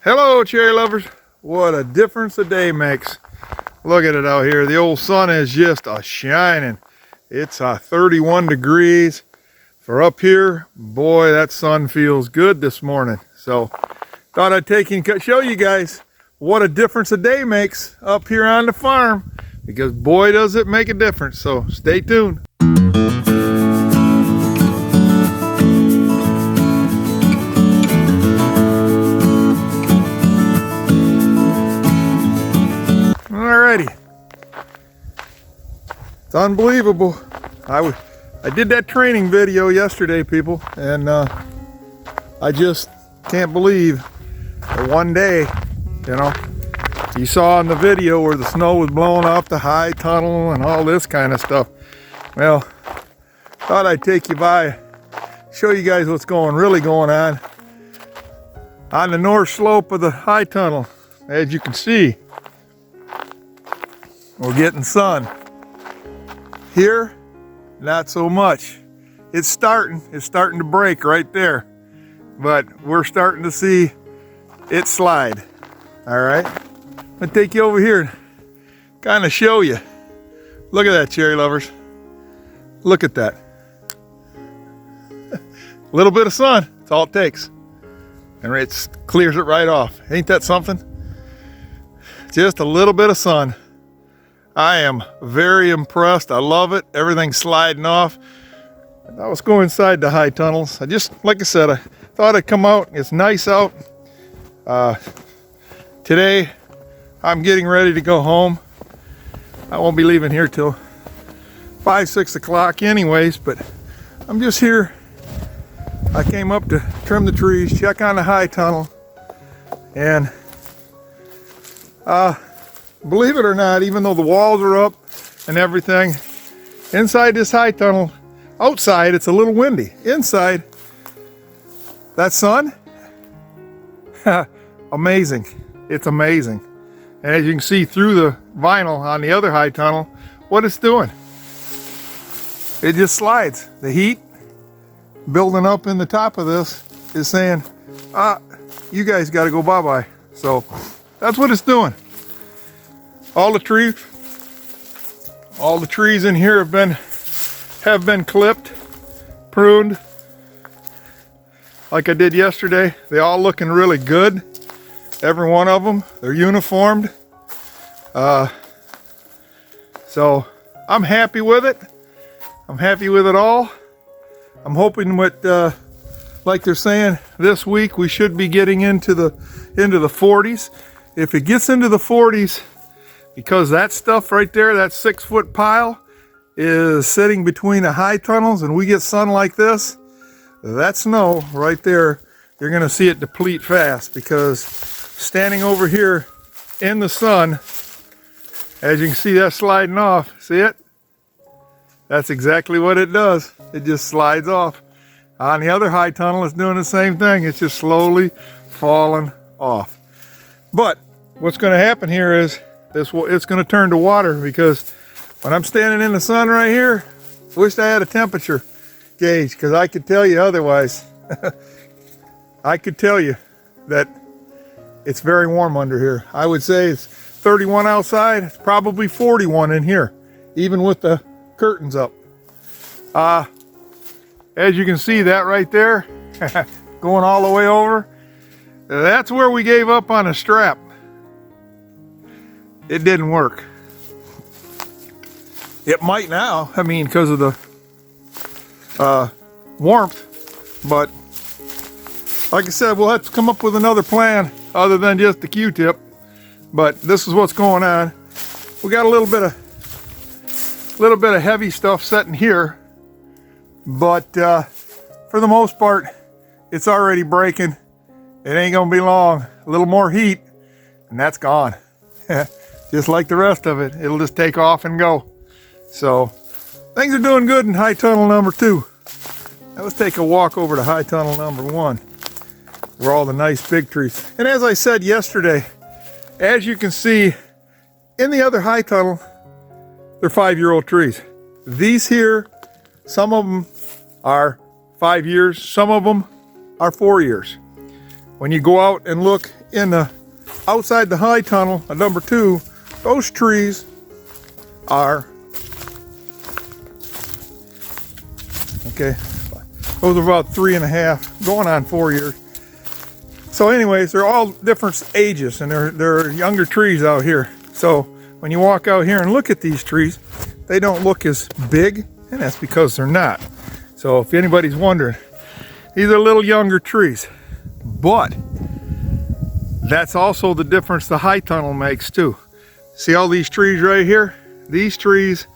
Hello, cherry lovers. What a difference a day makes. Look at it out here. The old sun is just a-shining. It's 31 degrees. For up here, boy, that sun feels good this morning. So, thought I'd take and show you guys what a difference a day makes up here on the farm. Because boy, does it make a difference. So, stay tuned. Alrighty, it's unbelievable. I did that training video yesterday, people, and I just can't believe that one day, you know, you saw in the video where the snow was blowing off the high tunnel and all this kind of stuff. Well, thought I'd take you by, show you guys what's really going on the north slope of the high tunnel. As you can see, we're getting sun. Here, not so much. It's starting to break right there. But we're starting to see it slide. All right, I'm gonna take you over here and kind of show you. Look at that, cherry lovers. Look at that. A little bit of sun, that's all it takes. And it clears it right off. Ain't that something? Just a little bit of sun. I am very impressed. I love it. Everything's sliding off. I was going inside the high tunnels. Like I said, I thought I'd come out. It's nice out. Today, I'm getting ready to go home. I won't be leaving here till 5, 6 o'clock anyways, but I'm just here. I came up to trim the trees, check on the high tunnel, and believe it or not, even though the walls are up and everything, inside this high tunnel, outside it's a little windy. Inside, that sun, amazing. It's amazing. And as you can see through the vinyl on the other high tunnel, what it's doing, it just slides. The heat building up in the top of this is saying, you guys got to go bye-bye. So that's what it's doing. All the trees in here have been clipped, pruned, like I did yesterday. They all looking really good. Every one of them, they're uniformed. So I'm happy with it. I'm happy with it all. I'm hoping with, like they're saying, this week we should be getting into the 40s. If it gets into the 40s, because that stuff right there, that 6-foot pile, is sitting between the high tunnels, and we get sun like this, that snow right there, you're going to see it deplete fast, because standing over here in the sun, as you can see that sliding off, see it? That's exactly what it does. It just slides off. On the other high tunnel, it's doing the same thing. It's just slowly falling off. But what's going to happen here is it's going to turn to water, because when I'm standing in the sun right here, I wish I had a temperature gauge, because I could tell you otherwise. I could tell you that it's very warm under here. I would say it's 31 outside. It's probably 41 in here, even with the curtains up. As you can see, that right there, going all the way over, that's where we gave up on a strap. It didn't work. It might now, I mean, because of the warmth, but like I said, we'll have to come up with another plan other than just the Q-tip. But this is what's going on. We got a little bit of heavy stuff sitting here, but for the most part, it's already breaking. It ain't gonna be long. A little more heat, and that's gone. Just like the rest of it, it'll just take off and go. So things are doing good in high tunnel number 2. Now let's take a walk over to high tunnel number 1, where all the nice big trees. And as I said yesterday, as you can see in the other high tunnel, they're 5-year-old trees. These here, some of them are 5 years, some of them are 4 years. when you go out and look in the outside the high tunnel at number 2, those trees are okay. Those are about 3.5, going on 4 years. So anyways, they're all different ages, and they're younger trees out here. So when you walk out here and look at these trees, they don't look as big, and that's because they're not. So if anybody's wondering, these are little younger trees. But that's also the difference the high tunnel makes too. See all these trees right here? These trees,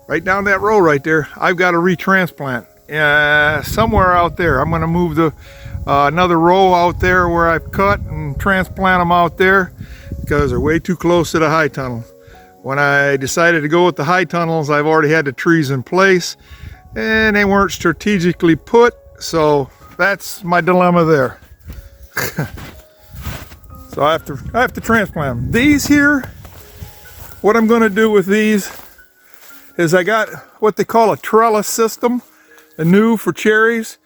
right down that row right there, I've got to retransplant. Somewhere out there. I'm going to move the another row out there where I've cut and transplant them out there because they're way too close to the high tunnel. When I decided to go with the high tunnels, I've already had the trees in place and they weren't strategically put, so that's my dilemma there. So I have to transplant them. These here, what I'm going to do with these is I got what they call a trellis system, new for cherries,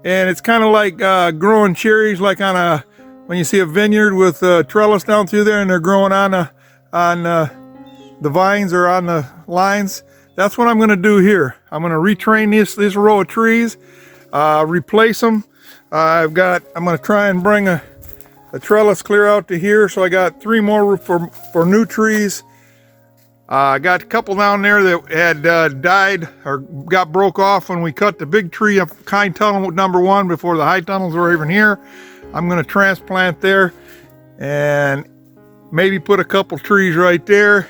and it's kind of like growing cherries like on when you see a vineyard with trellis down through there and they're growing on the vines or on the lines. That's what I'm going to do here. I'm going to retrain this row of trees, replace them. I'm going to try and bring a trellis clear out to here, so I got 3 more for new trees. I got a couple down there that had died or got broke off when we cut the big tree of high tunnel number 1 before the high tunnels were even here. I'm going to transplant there and maybe put a couple trees right there.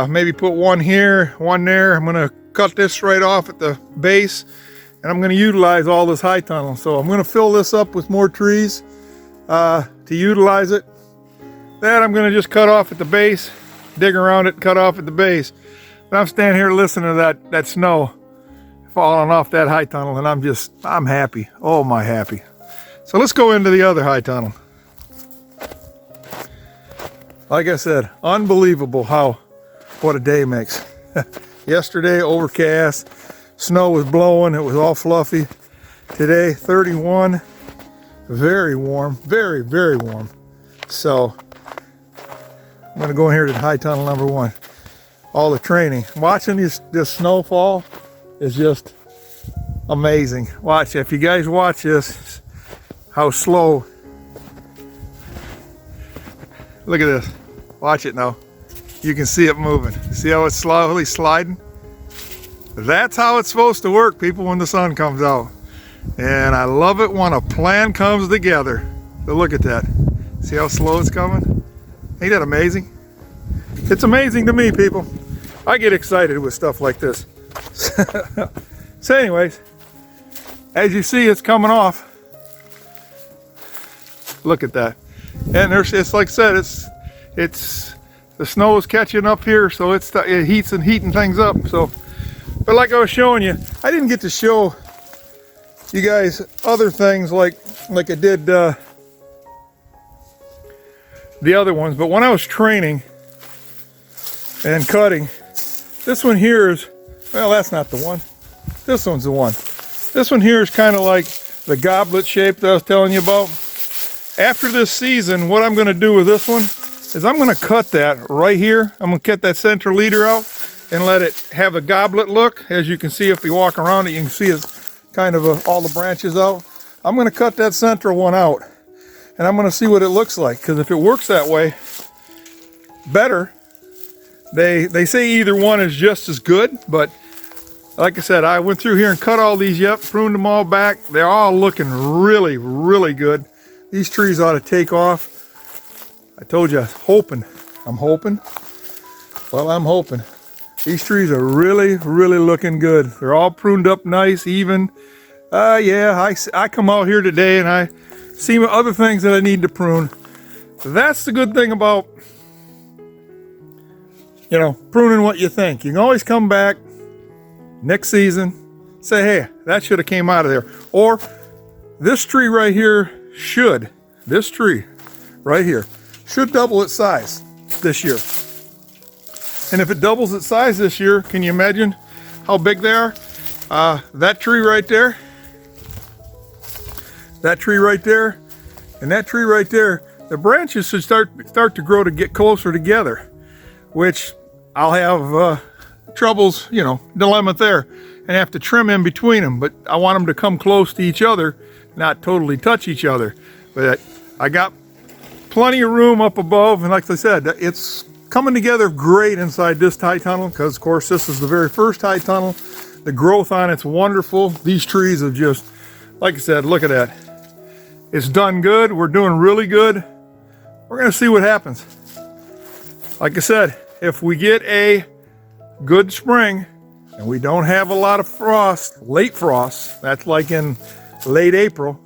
Maybe put one here, one there. I'm going to cut this right off at the base, and I'm going to utilize all this high tunnel. So I'm going to fill this up with more trees to utilize it. Then I'm going to just cut off at the base. Dig around it, cut off at the base. But I'm standing here listening to that snow falling off that high tunnel, and I'm happy. Oh my happy. So let's go into the other high tunnel. Like I said, unbelievable what a day makes. Yesterday, overcast, snow was blowing, it was all fluffy. Today, 31, very warm, very, very warm. So I'm going to go in here to the high tunnel number 1. All the training. Watching this snowfall is just amazing. Watch, if you guys watch this, how slow. Look at this. Watch it now. You can see it moving. See how it's slowly sliding? That's how it's supposed to work, people, when the sun comes out. And I love it when a plan comes together. So look at that. See how slow it's coming? Ain't that amazing? It's amazing to me, people. I get excited with stuff like this. So anyways, as you see, it's coming off. Look at that. And it's like I said, it's the snow is catching up here, so it heating things up. So, but like I was showing you, I didn't get to show you guys other things like I did the other ones, but when I was training and cutting, this one here is, well, that's not the one. This one's the one. This one here is kind of like the goblet shape that I was telling you about. After this season, what I'm going to do with this one is I'm going to cut that right here. I'm going to cut that center leader out and let it have a goblet look. As you can see, if you walk around it, you can see it's kind of all the branches out. I'm going to cut that central one out. And I'm going to see what it looks like, because if it works that way, better. They say either one is just as good, but like I said, I went through here and cut all these up, pruned them all back. They're all looking really, really good. These trees ought to take off. I told you, I'm hoping. Well, I'm hoping. These trees are really, really looking good. They're all pruned up nice, even. Yeah, I come out here today and I see other things that I need to prune. That's the good thing about, pruning what you think. You can always come back next season, say, hey, that should have came out of there. Or this tree right here should double its size this year. And if it doubles its size this year, can you imagine how big they are? That tree right there And that tree right there, the branches should start to grow to get closer together, which I'll have troubles, you know, dilemma there, and have to trim in between them. But I want them to come close to each other, not totally touch each other. But I got plenty of room up above, and like I said, it's coming together great inside this high tunnel, because of course this is the very first high tunnel. The growth on it's wonderful. These trees have just, like I said, look at that. It's done good. We're doing really good. We're gonna see what happens. Like I said, if we get a good spring and we don't have a lot of frost, late frost, that's like in late April,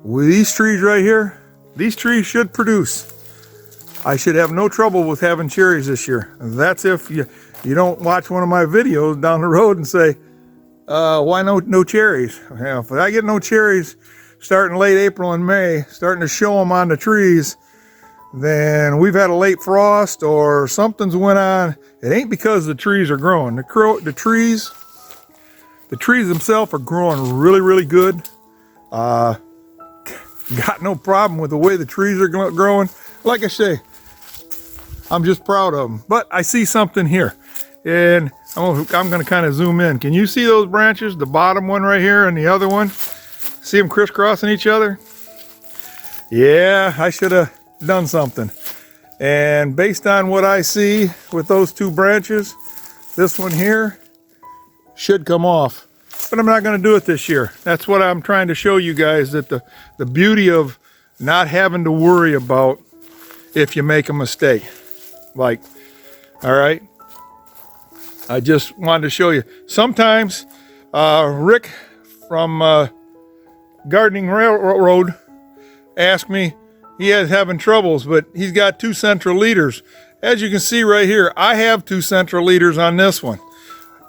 with these trees right here, these trees should produce. I should have no trouble with having cherries this year. And that's if you don't watch one of my videos down the road and say, why no cherries? Yeah, if I get no cherries starting late April and May, starting to show them on the trees, then we've had a late frost or something's went on. It ain't because the trees are growing. The trees themselves are growing really, really good. Got no problem with the way the trees are growing. Like I say, I'm just proud of them. But I see something here, and I'm going to kind of zoom in. Can you see those branches? The bottom one right here and the other one. See them crisscrossing each other? Yeah, I should have done something. And based on what I see with those two branches, this one here should come off. But I'm not going to do it this year. That's what I'm trying to show you guys, that the beauty of not having to worry about if you make a mistake. Like, all right, I just wanted to show you. Sometimes Rick from Gardening Railroad asked me, he is having troubles, but he's got 2 central leaders. As you can see right here, I have 2 central leaders on this one.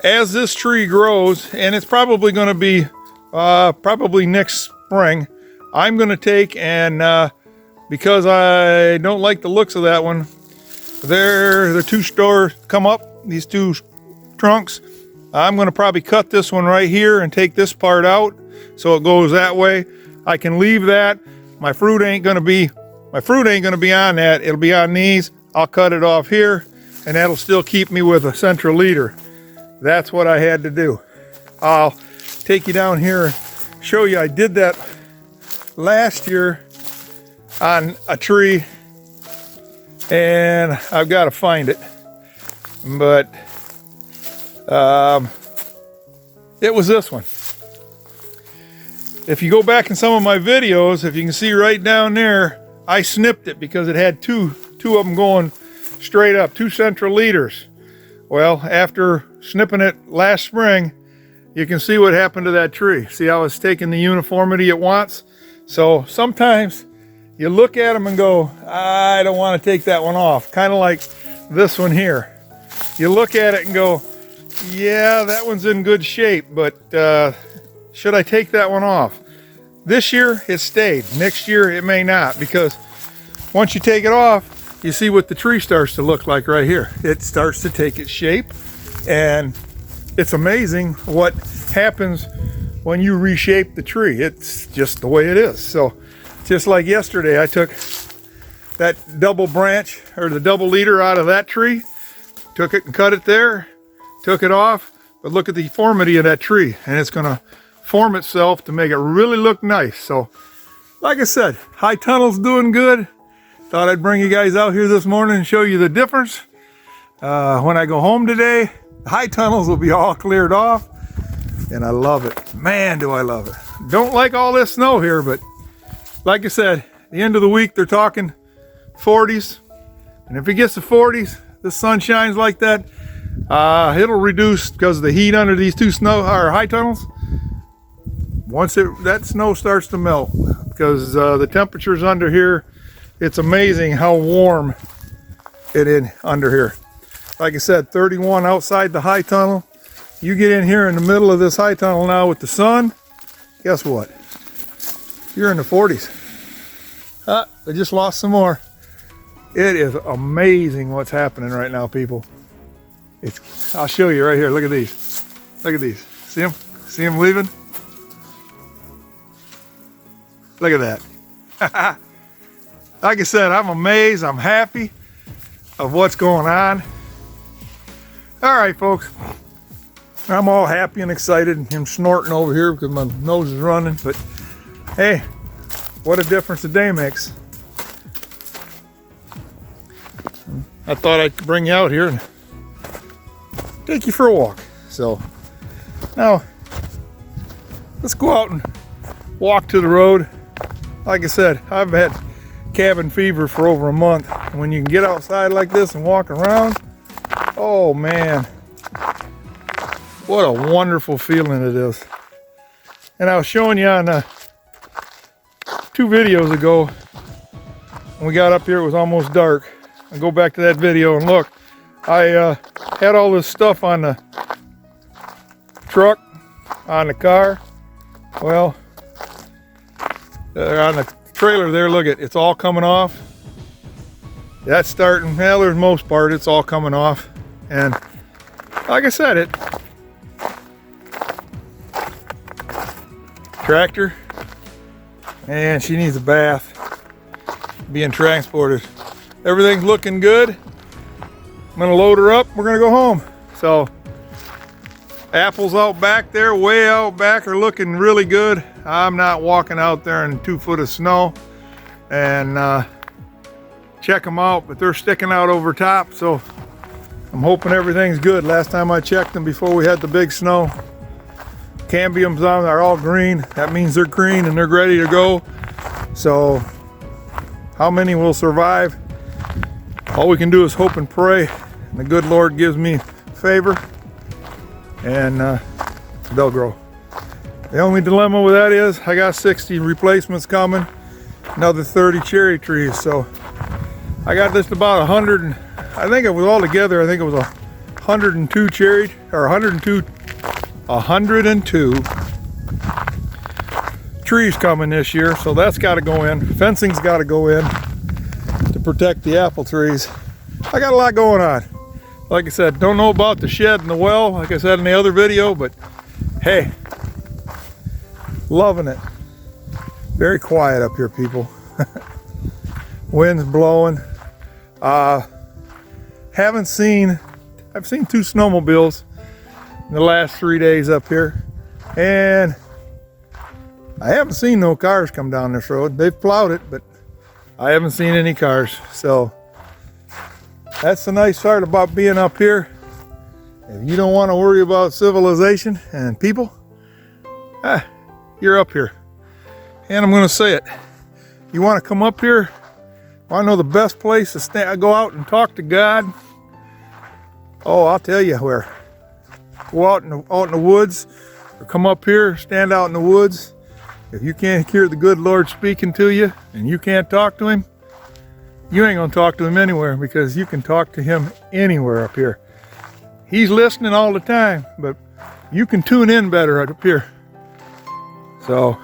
As this tree grows, and it's probably going to be probably next spring, I'm going to take and because I don't like the looks of that one, the 2 stores come up, these 2 trunks. I'm going to probably cut this one right here and take this part out so it goes that way. I can leave that. My fruit ain't going to be on that. It'll be on these. I'll cut it off here, and that'll still keep me with a central leader. That's what I had to do. I'll take you down here and show you. I did that last year on a tree, and I've got to find it. But it was this one. If you go back in some of my videos, if you can see right down there, I snipped it because it had two of them going straight up, 2 central leaders. Well, after snipping it last spring, you can see what happened to that tree. See how it's taking the uniformity it wants? So sometimes you look at them and go, I don't want to take that one off. Kind of like this one here. You look at it and go, yeah, that one's in good shape, but should I take that one off? This year it stayed. Next year it may not, because once you take it off, you see what the tree starts to look like right here. It starts to take its shape, and it's amazing what happens when you reshape the tree. It's just the way it is. So just like yesterday, I took that double branch or the double leader out of that tree, took it and cut it there, took it off, but look at the deformity of that tree, and it's going to form itself to make it really look nice. So like I said, high tunnel's doing good. Thought I'd bring you guys out here this morning and show you the difference. When I go home today, the high tunnels will be all cleared off, and I love it. Man, do I love it. Don't like all this snow here, but like I said, the end of the week they're talking 40s, and if it gets to 40s, the sun shines like that, it'll reduce because of the heat under these 2 high tunnels. Once that snow starts to melt, because the temperatures under here, it's amazing how warm it is under here. Like I said, 31 outside the high tunnel. You get in here in the middle of this high tunnel now with the sun, guess what? You're in the 40s. I just lost some more. It is amazing what's happening right now, people. I'll show you right here. Look at these. Look at these. See them? See them leaving? Look at that. Like I said, I'm amazed, I'm happy of what's going on. All right, folks. I'm all happy and excited. I'm snorting over here because my nose is running, but hey, what a difference a day makes. I thought I'd bring you out here and take you for a walk. So now let's go out and walk to the road. Like I said, I've had cabin fever for over a month. When you can get outside like this and walk around, oh man, what a wonderful feeling it is. And I was showing you on 2 videos ago, when we got up here, it was almost dark. I go back to that video and look, I had all this stuff on the truck, on the car. Well, on the trailer there, look at it's all coming off. That's starting, well, there's most part, it's all coming off. And like I said, tractor, and she needs a bath, being transported. Everything's looking good. I'm gonna load her up, we're gonna go home. So apples out back there, way out back, are looking really good. I'm not walking out there in 2 foot of snow and check them out, but they're sticking out over top, so I'm hoping everything's good. Last time I checked them before we had the big snow, cambiums on are all green. That means they're green and they're ready to go. So how many will survive? All we can do is hope and pray, and the good Lord gives me favor, and they'll grow. The only dilemma with that is I got 60 replacements coming, another 30 cherry trees. So I got just about 100, I think it was all together, I think it was 102 cherry, or 102 trees coming this year. So that's got to go in. Fencing's got to go in to protect the apple trees. I got a lot going on. Like I said, don't know about the shed and the well, like I said in the other video, but hey, loving it. Very quiet up here, people. Wind's blowing. I've seen 2 snowmobiles in the last 3 days up here, and I haven't seen no cars come down this road. They've plowed it, but I haven't seen any cars. So that's the nice part about being up here. If you don't want to worry about civilization and people, you're up here. And I'm going to say it. You want to come up here? Want to know the best place to go out and talk to God? Oh, I'll tell you where. Go out in the woods, or come up here, stand out in the woods. If you can't hear the good Lord speaking to you and you can't talk to him, you ain't gonna talk to him anywhere, because you can talk to him anywhere up here. He's listening all the time, but you can tune in better up here. So,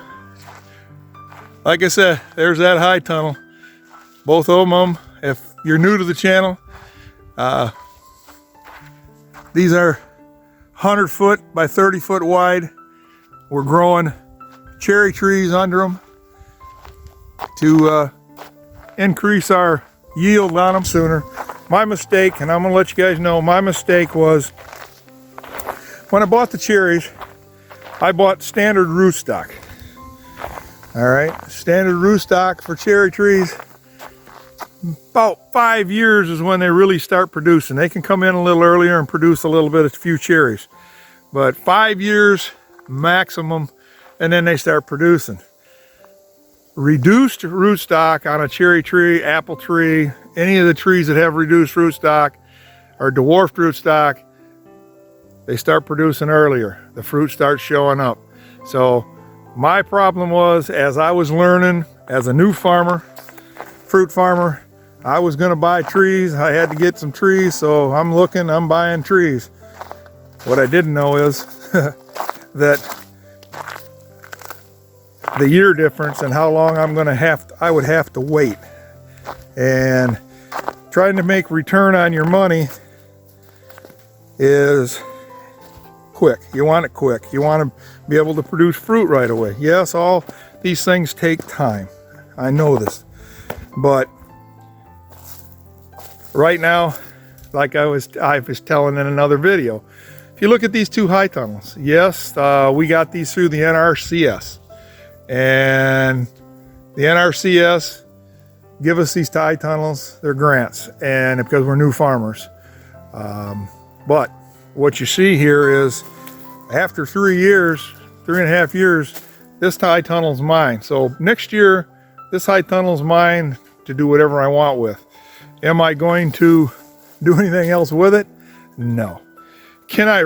like I said, there's that high tunnel. Both of them, if you're new to the channel, these are 100 foot by 30 foot wide. We're growing cherry trees under them to increase our yield on them sooner. My mistake, and I'm gonna let you guys know, my mistake was when I bought the cherries, I bought standard rootstock. All right, standard rootstock for cherry trees. About 5 years is when they really start producing. They can come in a little earlier and produce a little bit of few cherries, but 5 years maximum, and then they start producing. Reduced rootstock on a cherry tree, apple tree, any of the trees that have reduced rootstock or dwarfed rootstock, they start producing earlier. The fruit starts showing up. So my problem was, as I was learning as a new farmer, fruit farmer, I was gonna buy trees. I had to get some trees, so I'm buying trees. What I didn't know is that the year difference and how long I would have to wait. And trying to make return on your money is quick. You want it quick. You want to be able to produce fruit right away. Yes, all these things take time. I know this. But right now, like I was telling in another video, if you look at these 2 high tunnels, yes, we got these through the NRCS. And the NRCS give us these high tunnels, they're grants, and because we're new farmers. But what you see here is after 3.5 years, this high tunnel's mine. So next year, this high tunnel's mine to do whatever I want with. Am I going to do anything else with it? No. Can I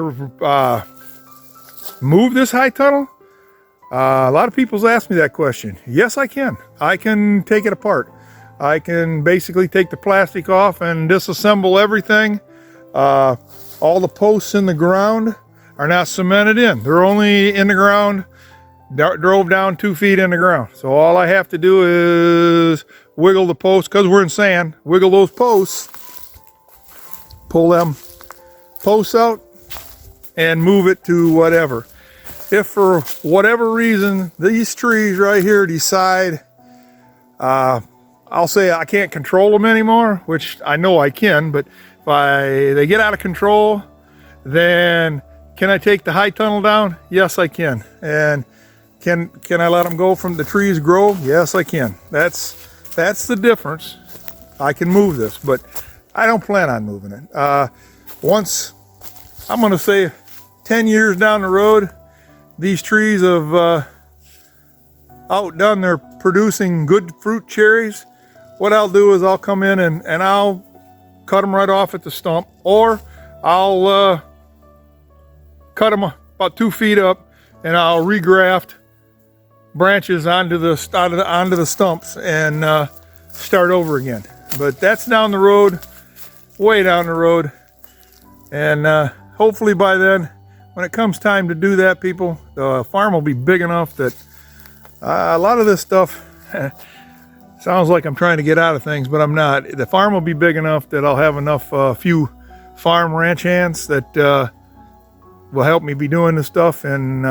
move this high tunnel? A lot of people's asked me that question. Yes, I can. I can take it apart. I can basically take the plastic off and disassemble everything. All the posts in the ground are not cemented in. They're only in the ground, drove down 2 feet in the ground. So all I have to do is wiggle the posts, because we're in sand, wiggle those posts, pull them posts out, and move it to whatever. If for whatever reason these trees right here decide, I'll say I can't control them anymore, which I know I can, but if they get out of control, then can I take the high tunnel down? Yes, I can. And can I let them go from the trees grow? Yes, I can. That's the difference. I can move this, but I don't plan on moving it. Once, I'm gonna say 10 years down the road, these trees have outdone their producing good fruit cherries. What I'll do is I'll come in and I'll cut them right off at the stump, or I'll cut them about 2 feet up and I'll regraft branches onto the stumps and start over again. But that's down the road, way down the road. And hopefully by then, when it comes time to do that, people, the farm will be big enough that a lot of this stuff sounds like I'm trying to get out of things, but I'm not. The farm will be big enough that I'll have enough few farm ranch hands that will help me be doing this stuff, and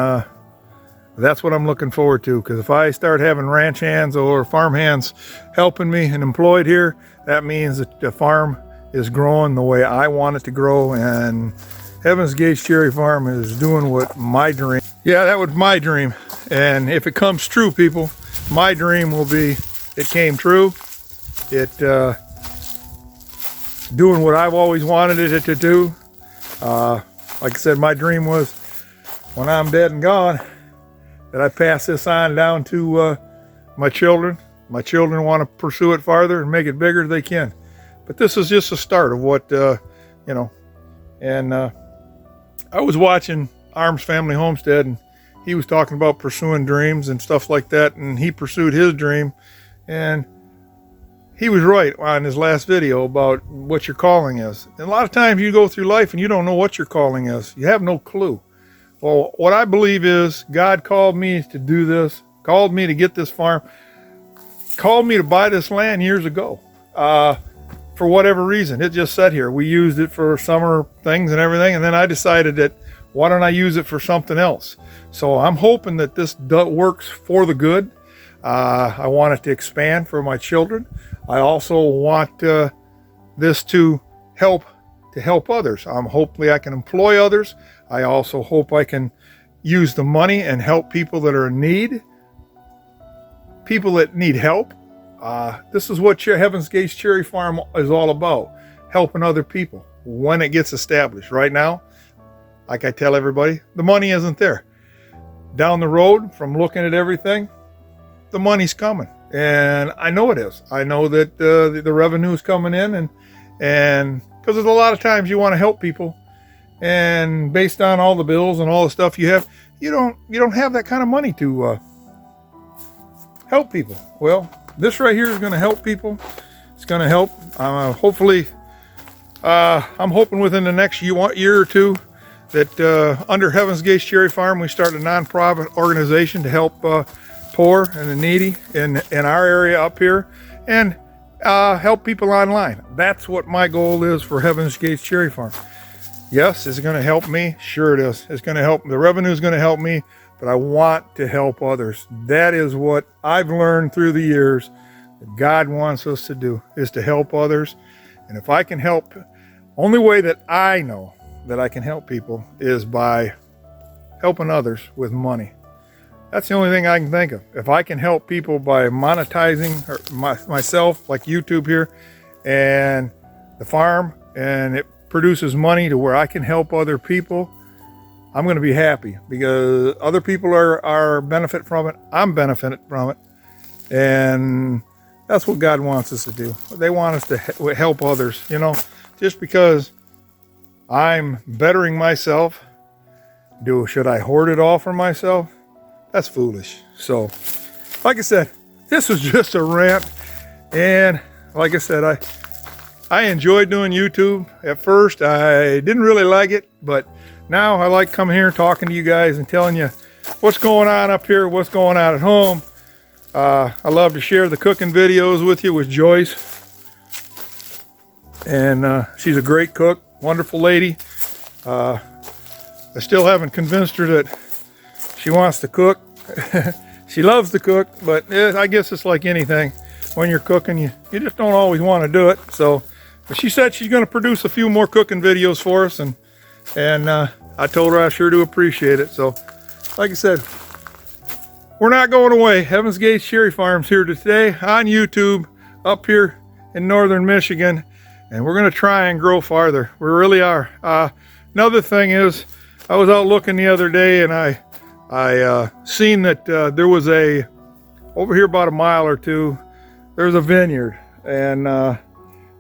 that's what I'm looking forward to. Because if I start having ranch hands or farm hands helping me and employed here, that means that the farm is growing the way I want it to grow, and Heaven's Gates Cherry Farm is doing what my dream. Yeah, that was my dream. And if it comes true, people, my dream will be, it came true. It doing what I've always wanted it to do. Like I said, my dream was when I'm dead and gone, that I pass this on down to my children. My children want to pursue it farther and make it bigger, they can. But this is just a start of what, and I was watching Arms Family Homestead, and he was talking about pursuing dreams and stuff like that, and he pursued his dream, and he was right on his last video about what your calling is. And a lot of times you go through life and you don't know what your calling is. You have no clue. Well, what I believe is God called me to do this, called me to get this farm, called me to buy this land years ago. For whatever reason, it just sat here. We used it for summer things and everything, and then I decided that why don't I use it for something else? So I'm hoping that this works for the good. I want it to expand for my children. I also want this to help others. Hopefully I can employ others. I also hope I can use the money and help people that are in need, people that need help. This is what Heaven's Gates Cherry Farm is all about, helping other people when it gets established. Right now, like I tell everybody, the money isn't there. Down the road, from looking at everything, the money's coming, and I know it is. I know that the revenue is coming in, and because there's a lot of times you want to help people, and based on all the bills and all the stuff you have, you don't have that kind of money to help people. Well, this right here is going to help people. It's going to help. Hopefully, I'm hoping within the next year or two that under Heaven's Gates Cherry Farm, we start a nonprofit organization to help poor and the needy in our area up here, and help people online. That's what my goal is for Heaven's Gates Cherry Farm. Yes, it's going to help me. Sure it is. It's going to help. The revenue is going to help me, but I want to help others. That is what I've learned through the years that God wants us to do, is to help others. And if I can help, only way that I know that I can help people is by helping others with money. That's the only thing I can think of. If I can help people by monetizing myself, like YouTube here, and the farm, and it produces money to where I can help other people, I'm going to be happy, because other people are benefit from it. I'm benefiting from it. And that's what God wants us to do. They want us to help others, you know. Just because I'm bettering myself, should I hoard it all for myself? That's foolish. So, like I said, this was just a rant. And like I said, I enjoyed doing YouTube. At first, I didn't really like it, but now I like coming here and talking to you guys and telling you what's going on up here, what's going on at home. I love to share the cooking videos with you with Joyce. And she's a great cook, wonderful lady. I still haven't convinced her that she wants to cook. She loves to cook, but I guess it's like anything. When you're cooking, you just don't always want to do it. So, but she said she's going to produce a few more cooking videos for us, and I told her I sure do appreciate it. So, like I said, we're not going away. Heaven's Gate Cherry Farm's here today on YouTube up here in northern Michigan, and we're going to try and grow farther. We really are. Another thing is, I was out looking the other day, and I seen that there was over here about a mile or two, there's a vineyard, and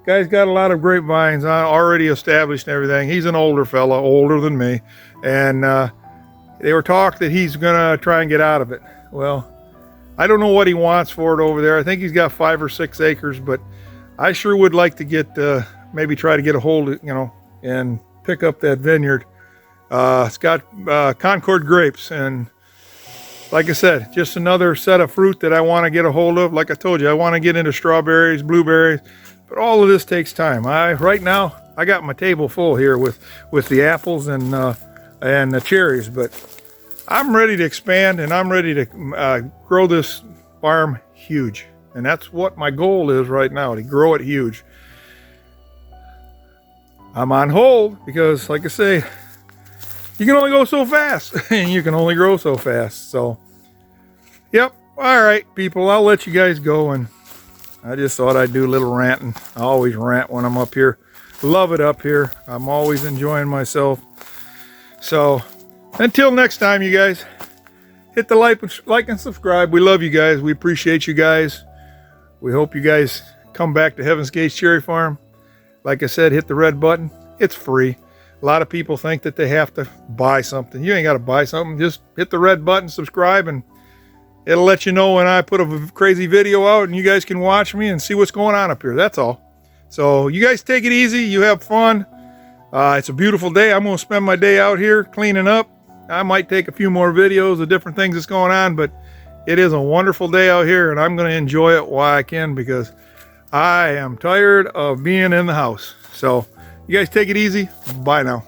guy's got a lot of grapevines already established and everything. He's an older fella, older than me, and they were talking that he's gonna try and get out of it. Well, I don't know what he wants for it over there. I think he's got 5 or 6 acres, but I sure would like to get maybe try to get a hold of, and pick up that vineyard. It's got Concord grapes, and like I said, just another set of fruit that I want to get a hold of. Like I told you, I want to get into strawberries, blueberries, but all of this takes time. Right now I got my table full here with the apples and the cherries, but I'm ready to expand, and I'm ready to grow this farm huge, and that's what my goal is right now, to grow it huge. I'm on hold because, like I say, you can only go so fast, and you can only grow so fast. So, yep. All right, people, I'll let you guys go. And I just thought I'd do a little ranting. I always rant when I'm up here. Love it up here. I'm always enjoying myself. So, until next time, you guys, hit the like and subscribe. We love you guys. We appreciate you guys. We hope you guys come back to Heaven's Gate Cherry Farm. Like I said, hit the red button. It's free. A lot of people think that they have to buy something. You ain't got to buy something. Just hit the red button, subscribe, and it'll let you know when I put a crazy video out, and you guys can watch me and see what's going on up here. That's all. So you guys take it easy. You have fun. It's a beautiful day. I'm going to spend my day out here cleaning up. I might take a few more videos of different things that's going on, but it is a wonderful day out here, and I'm going to enjoy it while I can, because I am tired of being in the house. So you guys take it easy. Bye now.